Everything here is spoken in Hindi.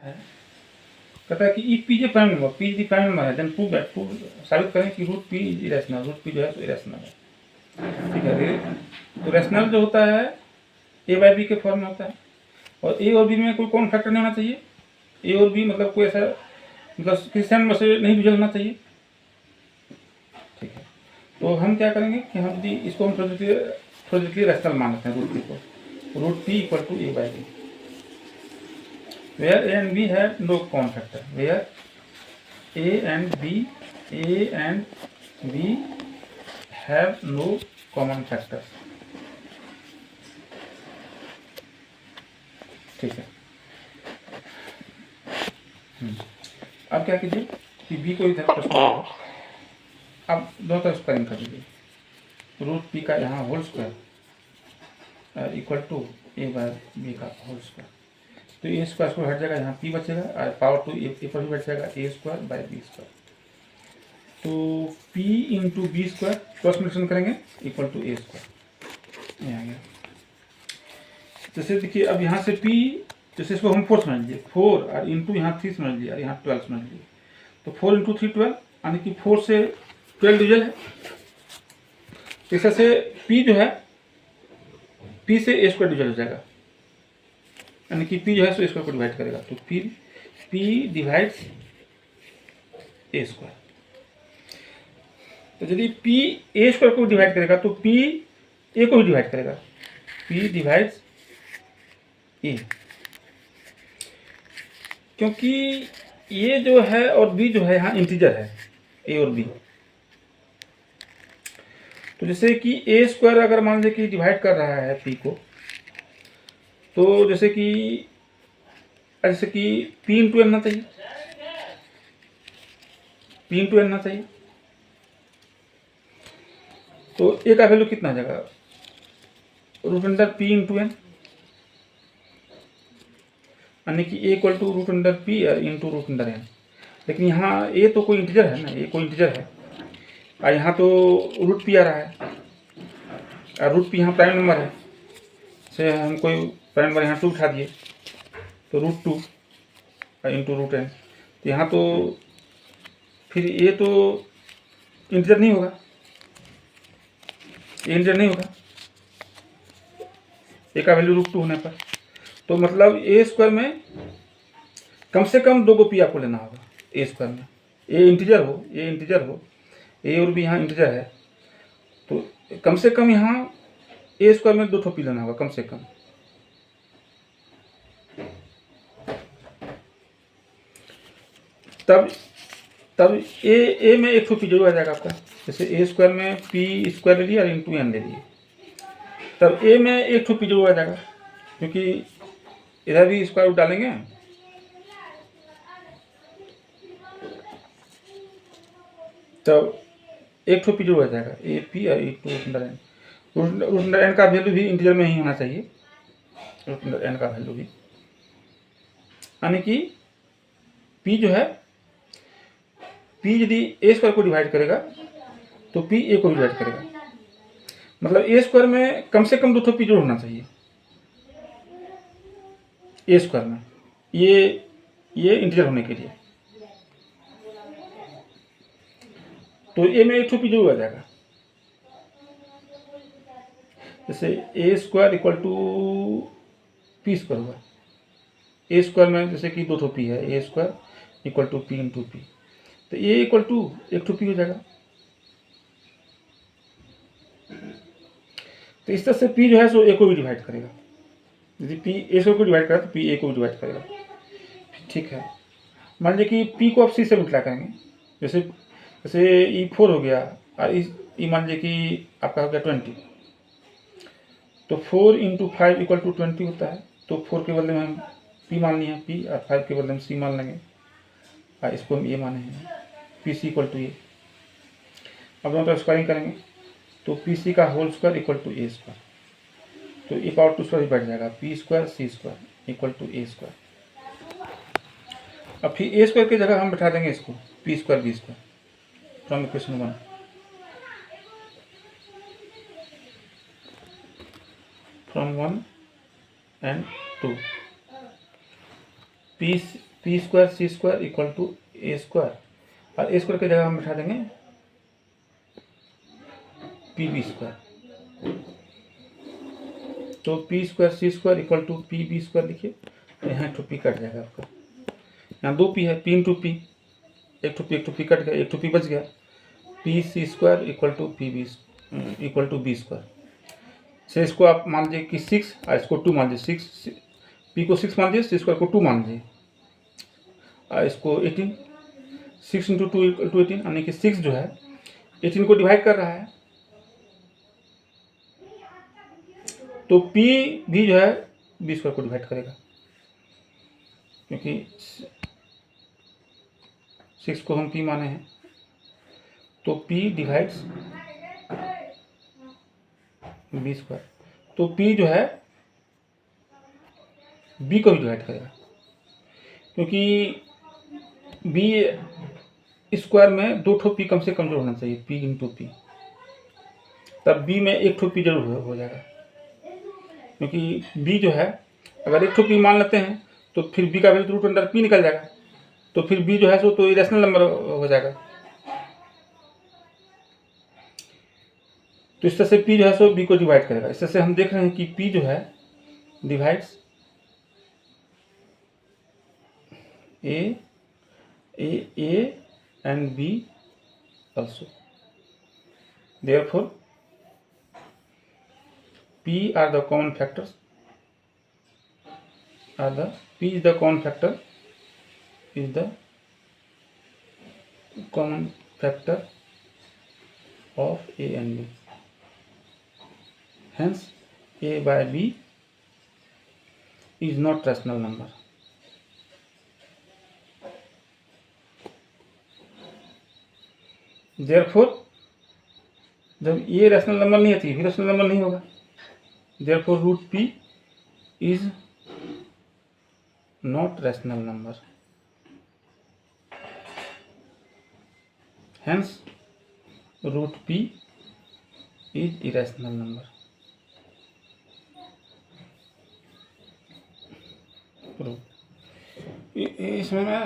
है, कहता है कि ई पी जे prime number, p is the prime number है, देन प्रूव साबित करें कि root p is irrational, root p जो है तो इरेशनल है। ठीक है, तो रेशनल जो होता है ए बाई बी के फॉर्म में होता है, और ए और बी में कोई कॉमन फैक्टर नहीं होना चाहिए। ए और बी मतलब कोई ऐसा मतलब किसी में से नहीं डिविजन होना चाहिए। ठीक है, तो हम क्या करेंगे कि हम यदि इसको हम प्रोजेक्टली रेशनल मान लेते हैं रूट पी को, root p equal to a by b, where a and b have no common factor, where a and b have no common factor। ठीक है, अब क्या कीजिए कि b को इधर प्रश्न, अब दोनों तरफ स्क्वायरिंग कर दीजिए, रूट पी का यहाँ whole square equal to a by b का होल स्क्वायर, तो ए स्क्वायर हट जाएगा, यहाँ पी बचेगा और पावर टू ए पर भी बच जाएगा, a square by b square, तो p into b square cross multiplication करेंगे इक्वल टू ए स्क्वायर, ये आ गया। जैसे देखिए अब यहाँ से पी, जैसे इसको हम 4 समझ लीजिए, 4 और इंटू यहाँ 3 समझ लिया और यहाँ 12 समझ लीजिए, तो 4 इंटू 3 12, यानी कि 4 से 12 डिविजन है। इस तरह से पी जो है पी से ए स्क्वायर डिविजन हो जाएगा, यानी कि पी जो है सो ए स्क्वायर को डिवाइड करेगा, तो पी डिवाइड्स ए स्क्वायर। तो यदि पी ए स्क्वायर को डिवाइड करेगा तो पी ए को भी डिवाइड करेगा, पी डिवाइड्स ए, क्योंकि ए जो है और बी जो है यहाँ इंटीजर है, ए और बी। तो जैसे कि ए स्क्वायर अगर मान लीजिए कि डिवाइड कर रहा है पी को, तो जैसे कि पी इंटू एन ना चाहिए, पी इंटू एन ना चाहिए, तो ए का वैल्यू कितना आ जाएगा, root under P into N, यानी कि A equal to root under P into root under N. लेकिन यहाँ ए तो कोई इंटीजर है ना, ए कोई इंटीजर है, और यहाँ तो रूट पी आ रहा है, और रूट पी यहाँ प्राइम नंबर है, से हम कोई प्राइम नंबर यहाँ 2 उठा दिए, तो रूट 2 इंटू रूट एन, तो यहाँ तो फिर ए तो इंटीजर नहीं होगा, ए इंटीजर नहीं होगा, ए का वैल्यू रूट 2 होने पर, तो मतलब ए स्क्वायर में कम से कम 2 को पी आपको लेना होगा ए स्क्वायर में, ए इंटीजर हो, ए और बी यहाँ इंटीजर है, तो कम से कम यहाँ ए स्क्वायर में 2 पी लेना होगा कम से कम। तब ए में 1 पी जरूर आ जाएगा आपका, जैसे ए स्क्वायर में पी स्क्वायर ले लिया और इंटू एन ले लिए, तब ए में 1 पी जरूर आ जाएगा, क्योंकि इधर भी स्क्वायर रूट डालेंगे, तब 1 पी जरूर आ जाएगा, ए पी और root under n, root under n का वैल्यू भी इंटीजर में ही होना चाहिए, रूट अंडर एन का वैल्यू भी, यानी कि पी जो है, पी यदि ए स्क्वायर को डिवाइड करेगा तो पी ए को भी डिवाइड करेगा, मतलब ए स्क्वायर में कम से कम 2 पी जरूर होना चाहिए ए स्क्वायर में, ये इंटीजर होने के लिए, तो ए में 1 पी जरूर आ जाएगा। जैसे A square equal to P square हुआ, ए स्क्वायर में जैसे कि 2 पी है, A square equal to P into P, तो ए इक्वल टू 1 पी हो जाएगा। तो इस तरह से पी जो है सो ए को भी डिवाइड करेगा, यदि पी ए को डिवाइड करेगा तो पी ए को भी डिवाइड करेगा। ठीक है, मान लीजिए कि पी को आप सी से मल्टीप्लाई करेंगे, जैसे ई 4 हो गया और ई मान लीजिए कि आपका हो गया 20, तो 4 इंटू 5 इक्वल टू 20 होता है, तो 4 के बदले में हम पी मान लिए पी, और 5 के बदले में सी मान लेंगे, और इसको हम ए माने हैं, p c equal to a. अब दोनों तरफ स्क्वायरिंग करेंगे, तो पी सी का whole square equal to a square, तो ए पावर 2 स्क्वायर बैठ जाएगा, p square c square equal to a square. अब फिर ए स्क्वायर की जगह हम बैठा देंगे इसको p square b square from equation 1, from 1 and 2, p p square c square equal to a square, और ए स्क्वायर की जगह हम बैठा देंगे पी बी स्क्वायर। तो p square c square equal to p b square लिखिए, तो यहाँ टू पी कट जाएगा आपका। यहाँ दो पी है, पी इंटू पी, एक टू पी कट गया, एक टू पी बच गया। P c square equal to p b equal to b square से इसको आप मान लीजिए कि 6 और इसको 2 मान लीजिए, 6 पी को 6 मान लीजिए, सी स्क्वायर को 2 मान लीजिए, और इसको 18, 6 इंटू 2 इक्वल टू 18, यानी कि 6 जो है 18 को डिवाइड कर रहा है। तो P भी जो है बी स्क्वायर को डिवाइड करेगा, क्योंकि 6 को हम P माने हैं। तो P डिवाइड्स बी स्क्वायर, तो P जो है B को भी डिवाइड करेगा, क्योंकि B स्क्वायर में 2 ठो P कम से कम जो होना चाहिए, P इंटू पी, तब B में 1 ठो P जरूर हो जाएगा। क्योंकि B जो है अगर 1 ठो P मान लेते हैं तो फिर B का वैल्यू रूट अंडर P निकल जाएगा, तो फिर B जो है सो तो इरेशनल नंबर हो जाएगा। तो इस तरह से P जो है सो B को डिवाइड करेगा। इस तरह से हम देख रहे हैं कि P जो है divides A and B also. Therefore, P are the common factors. P is the common factor. Is the common factor of A and B. Hence, A by B is not rational number. Therefore, जब ये रैशनल नंबर नहीं है तो ये भी रैशनल नंबर नहीं होगा। Therefore, root P is not rational number. Hence, root P is irrational number. इसमें मैं